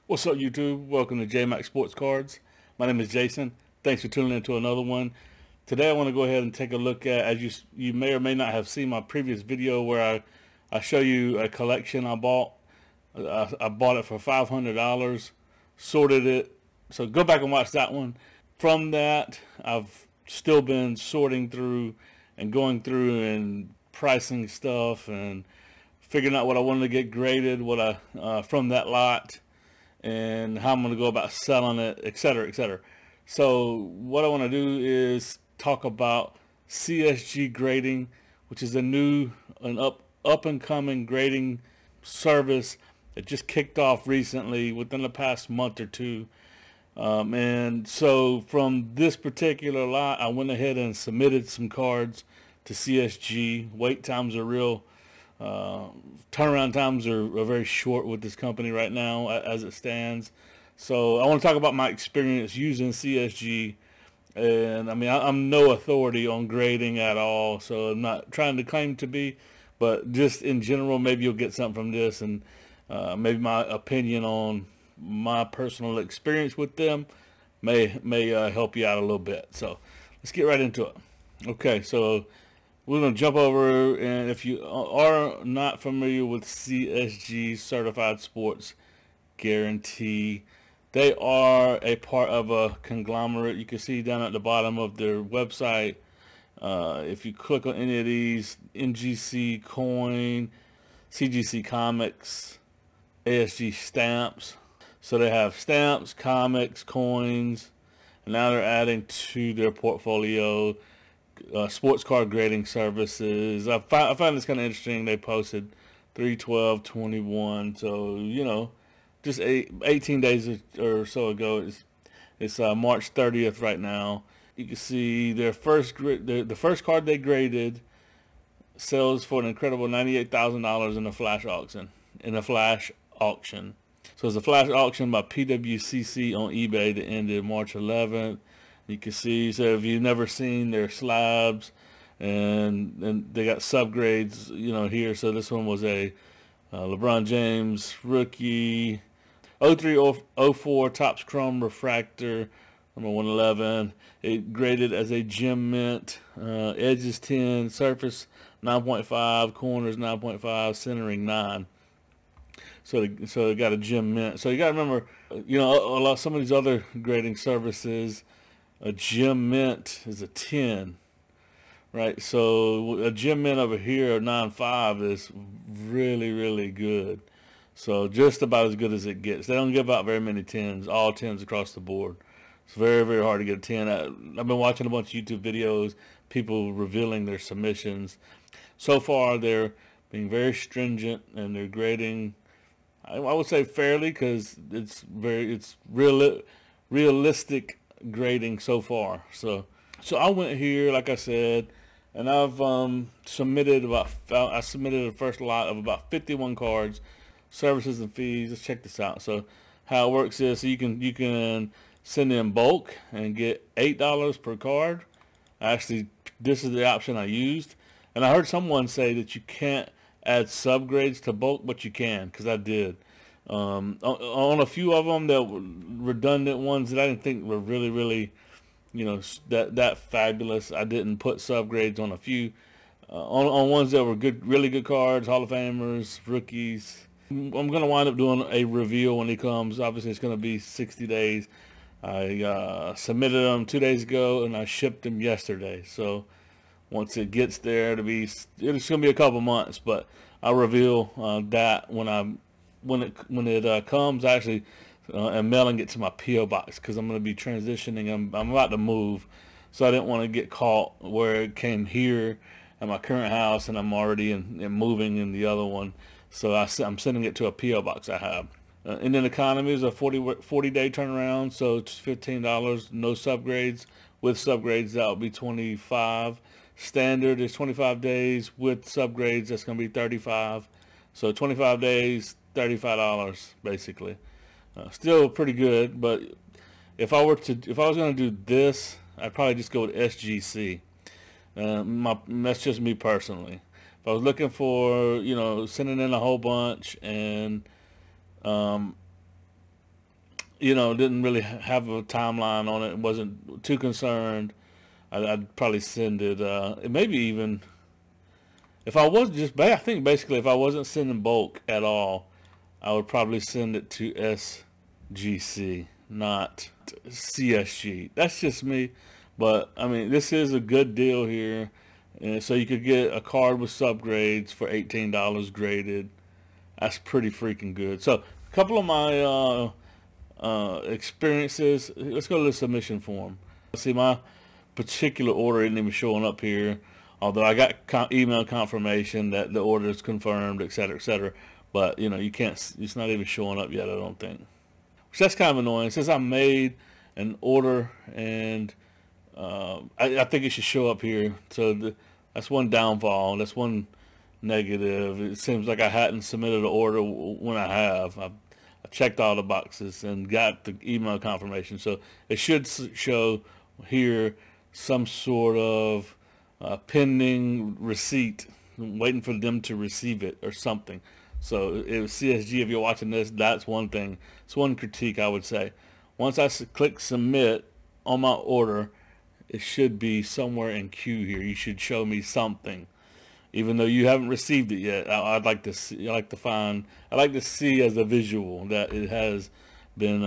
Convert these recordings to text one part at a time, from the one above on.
What's up, YouTube? Welcome to JMac Sports Cards. My name is Jason. Thanks for tuning in to another one. Today I want to go ahead and take a look at, as you may or may not have seen my previous video where I show you a collection I bought. I bought it for $500, sorted it. So go back and watch that one. From that, I've still been sorting through and going through and pricing stuff and figuring out what I wanted to get graded, from that lot, and how I'm going to go about selling it, etc., etc. So what I want to do is talk about CSG grading, which is an up and coming grading service that just kicked off recently within the past month or two. And so from this particular lot, I went ahead and submitted some cards to CSG. Wait times are real. Turnaround times are very short with this company right now as it stands. So I want to talk about my experience using CSG. And I mean, I'm no authority on grading at all, so I'm not trying to claim to be, but just in general, maybe you'll get something from this, and maybe my opinion on my personal experience with them may help you out a little bit. So let's get right into it. Okay, so we're going to jump over, and if you are not familiar with CSG, Certified Sports Guarantee, they are a part of a conglomerate. You can see down at the bottom of their website, if you click on any of these, MGC Coin, CGC Comics, ASG Stamps. So they have stamps, comics, coins, and now they're adding to their portfolio sports card grading services. I found this kind of interesting. They posted 3/12/21, so you know, just 18 days or so ago. It's March 30th right now. You can see their the first card they graded sells for an incredible $98,000 in a flash auction. So it's a flash auction by PWCC on eBay that ended March 11th. You can see, so if you've never seen their slabs, and they got subgrades, you know, here. So this one was a LeBron James rookie, 03-04 Topps Chrome Refractor, number 111. It graded as a gem mint, edges 10, surface 9.5, corners 9.5, centering 9. So they got a gem mint. So you got to remember, you know, some of these other grading services, a gem mint is a 10, right? So a gem mint over here, a 9.5, is really, really good. So just about as good as it gets. They don't give out very many 10s, all 10s across the board. It's very, very hard to get a 10. I've been watching a bunch of YouTube videos, people revealing their submissions. So far, they're being very stringent, and they're grading, I would say fairly, because it's realistic grading so far. So I went here, like I said, and I've submitted a first lot of about 51 cards, services and fees. Let's check this out. So how it works is, so you can send in bulk and get $8 per card. Actually, this is the option I used, and I heard someone say that you can't add subgrades to bulk, but you can, because I did. On a few of them, that were redundant ones that I didn't think were really, you know, that fabulous, I didn't put subgrades on a few. On ones that were good, really good cards, Hall of Famers, rookies. I'm going to wind up doing a reveal when he comes. Obviously, it's going to be 60 days. I submitted them 2 days ago, and I shipped them yesterday. So once it gets there, it's going to be a couple months, but I'll reveal that when it comes. Actually, I'm mailing it to my P.O. box, because I'm going to be transitioning. I'm about to move, so I didn't want to get caught where it came here at my current house, and I'm already moving in the other one. So I'm sending it to a P.O. box I have. Indian Economy is a 40-day turnaround, so it's $15. No subgrades. With subgrades, that would be $25. Standard is 25 days. With subgrades, that's going to be $35. So 25 days, $35 basically. Still pretty good, but if I was going to do this, I'd probably just go with SGC. That's just me personally. If I was looking for, you know, sending in a whole bunch and you know, didn't really have a timeline on it, wasn't too concerned, I'd probably send it, maybe even, if I was just, I think basically if I wasn't sending bulk at all, I would probably send it to SGC, not CSG. That's just me. But, I mean, this is a good deal here. And so you could get a card with subgrades for $18 graded. That's pretty freaking good. So, a couple of my experiences. Let's go to the submission form. See, my particular order isn't even showing up here, although I got email confirmation that the order is confirmed, etc., etc. But, you know, you can't, it's not even showing up yet, I don't think. Which that's kind of annoying. Since I made an order, and I think it should show up here. So that's one downfall. That's one negative. It seems like I hadn't submitted an order when I have. I checked all the boxes and got the email confirmation. So it should show here some sort of pending receipt, waiting for them to receive it or something. So it was CSG. If you're watching this, that's one thing. It's one critique I would say. Once I click submit on my order, it should be somewhere in queue here. You should show me something, even though you haven't received it yet. I'd like to see. I'd like to see as a visual that it has been.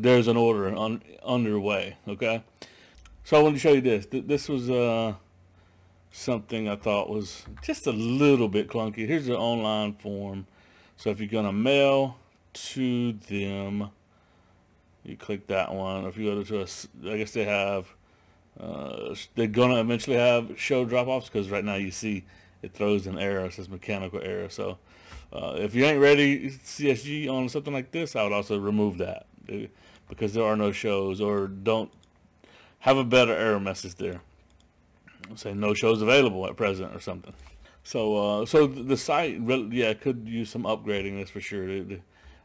There's an order underway. Okay. So I wanted to show you this. This was something I thought was just a little bit clunky. Here's the online form. So if you're gonna mail to them, you click that one. Or if you go to I guess they have, they're gonna eventually have show drop-offs, because right now you see it throws an error. It says mechanical error. So if you ain't ready CSG on something like this, I would also remove that, because there are no shows, or don't have a better error message there. Say no shows available at present or something. So so the site really, yeah, could use some upgrading, that's for sure.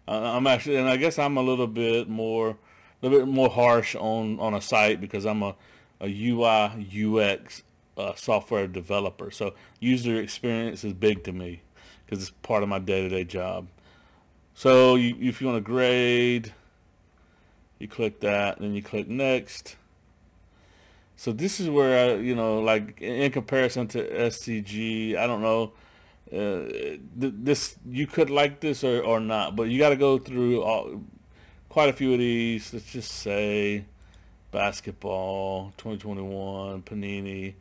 I'm actually, and I guess I'm a little bit more harsh on a site, because I'm a UI UX software developer. So user experience is big to me, because it's part of my day-to-day job. So if you want to grade, you click that, and then you click next. So this is where you know, like in comparison to SCG, I don't know, this, you could like this or not, but you got to go through quite a few of these. Let's just say basketball 2021 Panini,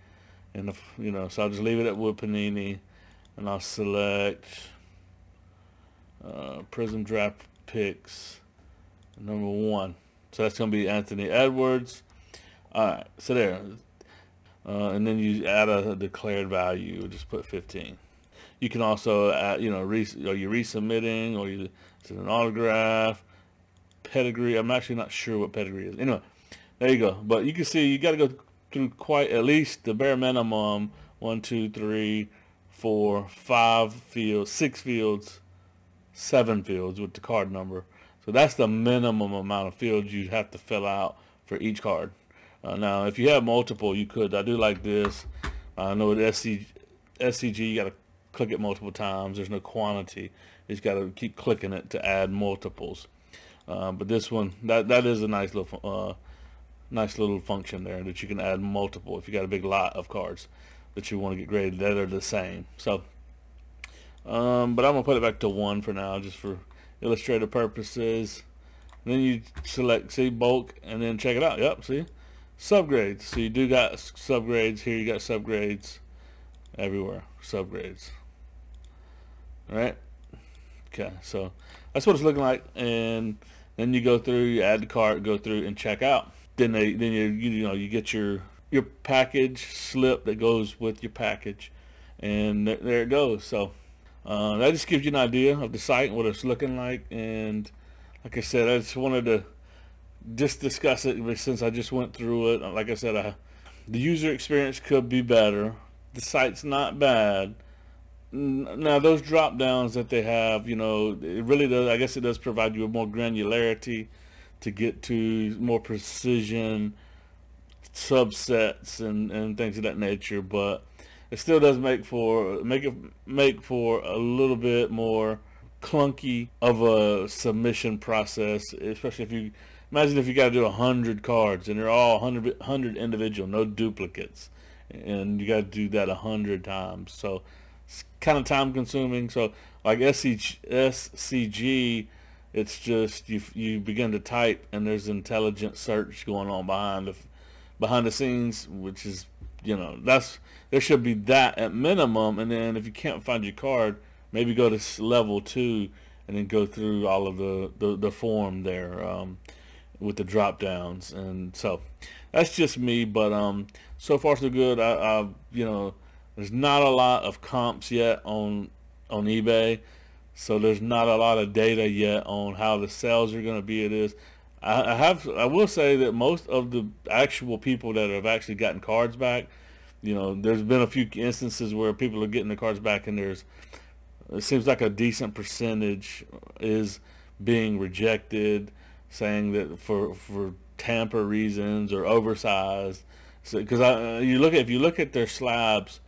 and you know, so I'll just leave it at with Panini, and I'll select Prism Draft Picks number 1. So that's going to be Anthony Edwards. Alright, so there, and then you add a declared value, just put 15. You can also add, you know, are you resubmitting, or is it an autograph, pedigree? I'm actually not sure what pedigree is. Anyway, there you go. But you can see you got to go through quite, at least the bare minimum, 1, 2, 3, 4, 5 fields, 6 fields, 7 fields with the card number. So that's the minimum amount of fields you have to fill out for each card. Now, if you have multiple, you could. I do like this. I know with SCG, you got to click it multiple times. There's no quantity. You just got to keep clicking it to add multiples. But this one, that is a nice little function there, that you can add multiple if you got a big lot of cards that you want to get graded that are the same. So, but I'm gonna put it back to 1 for now, just for illustrative purposes. And then you select, see, bulk, and then check it out. Yep, see. Subgrades. So you do got subgrades here. You got subgrades everywhere. Subgrades. All right. Okay. So that's what it's looking like. And then you go through, you add the card, go through, and check out. Then you get your package slip that goes with your package, and there it goes. So that just gives you an idea of the site and what it's looking like. And like I said, I just wanted to discuss it, since I just went through it. Like I said, the user experience could be better. The site's not bad. Now those drop downs that they have, you know, it really does, I guess it does provide you with more granularity to get to more precision subsets and things of that nature, but it still does make for a little bit more clunky of a submission process, especially if you imagine if you got to do 100 cards and they're all 100 individual, no duplicates, and you got to do that 100 times. So it's kind of time consuming. So like SCG, it's just you begin to type and there's intelligent search going on behind the scenes, which is, you know, there should be that at minimum. And then if you can't find your card, maybe go to level 2 and then go through all of the form there with the drop downs. And so that's just me, but so far so good. I you know, there's not a lot of comps yet on eBay, so there's not a lot of data yet on how the sales are going to be. It is. I will say that most of the actual people that have actually gotten cards back, you know, there's been a few instances where people are getting the cards back, and it seems like a decent percentage is being rejected, saying that for tamper reasons or oversized. So, because if you look at their slabs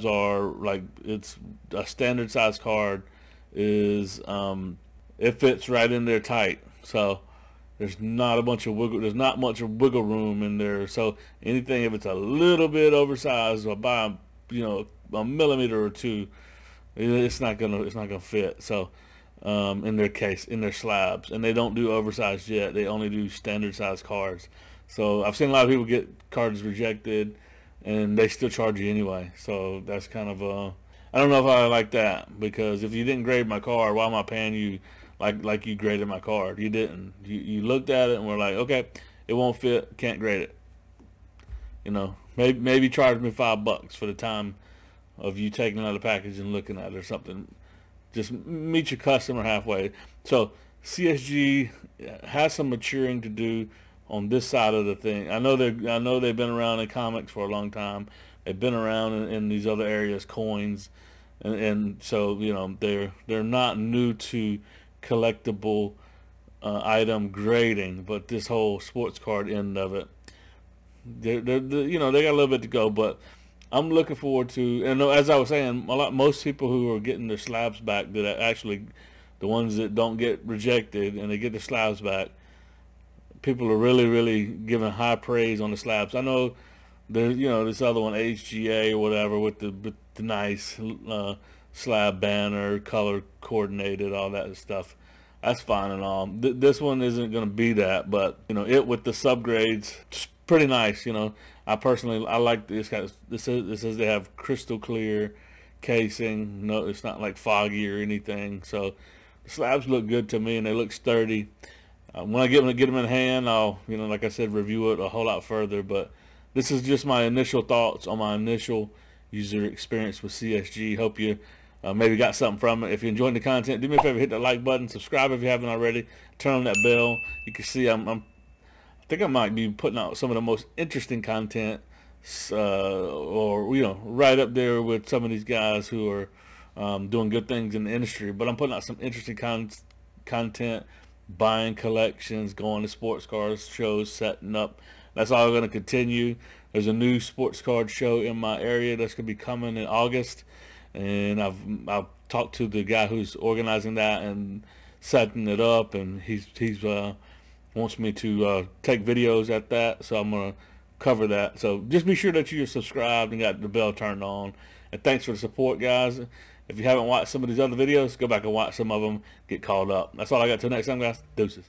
are like, it's a standard size card is it fits right in there tight. So there's not much of wiggle room in there. So anything, if it's a little bit oversized or by, you know, a millimeter or two, it's not gonna fit. So in their slabs, and they don't do oversized yet. They only do standard size cards. So I've seen a lot of people get cards rejected, and they still charge you anyway. So that's kind of I don't know if I like that, because if you didn't grade my card, why am I paying you like you graded my card? You didn't. You looked at it and were like, okay, it won't fit, can't grade it. You know, maybe charge me $5 for the time of you taking out of the package and looking at it or something. Just meet your customer halfway. So CSG has some maturing to do on this side of the thing. I know they've been around in comics for a long time. They've been around in these other areas, coins, and so, you know, they're not new to collectible item grading, but this whole sports card end of it, you know, they got a little bit to go. But I'm looking forward to, and as I was saying, most people who are getting their slabs back, that actually the ones that don't get rejected and they get their slabs back, people are really giving high praise on the slabs. I know there's, you know, this other one, HGA or whatever, with the nice slab banner, color coordinated, all that stuff. That's fine and all. This one isn't going to be that, but, you know, it with the subgrades, it's pretty nice. You know, I like this guy. This says they have crystal clear casing. No, it's not like foggy or anything. So the slabs look good to me, and they look sturdy. When I get them in hand, I'll, you know, like I said, review it a whole lot further. But this is just my initial thoughts on my initial user experience with CSG. Hope you maybe got something from it. If you're enjoying the content, do me a favor, hit that like button, subscribe if you haven't already, turn on that bell. You can see I think I might be putting out some of the most interesting content, or, you know, right up there with some of these guys who are doing good things in the industry. But I'm putting out some interesting content, buying collections, going to sports cars shows, setting up. That's all going to continue. There's a new sports card show in my area that's going to be coming in August, and I've talked to the guy who's organizing that and setting it up, and he's wants me to take videos at that, so I'm going to cover that. So just be sure that you're subscribed and got the bell turned on. And thanks for the support, guys. If you haven't watched some of these other videos, go back and watch some of them, get caught up. That's all I got till next time, guys. Deuces.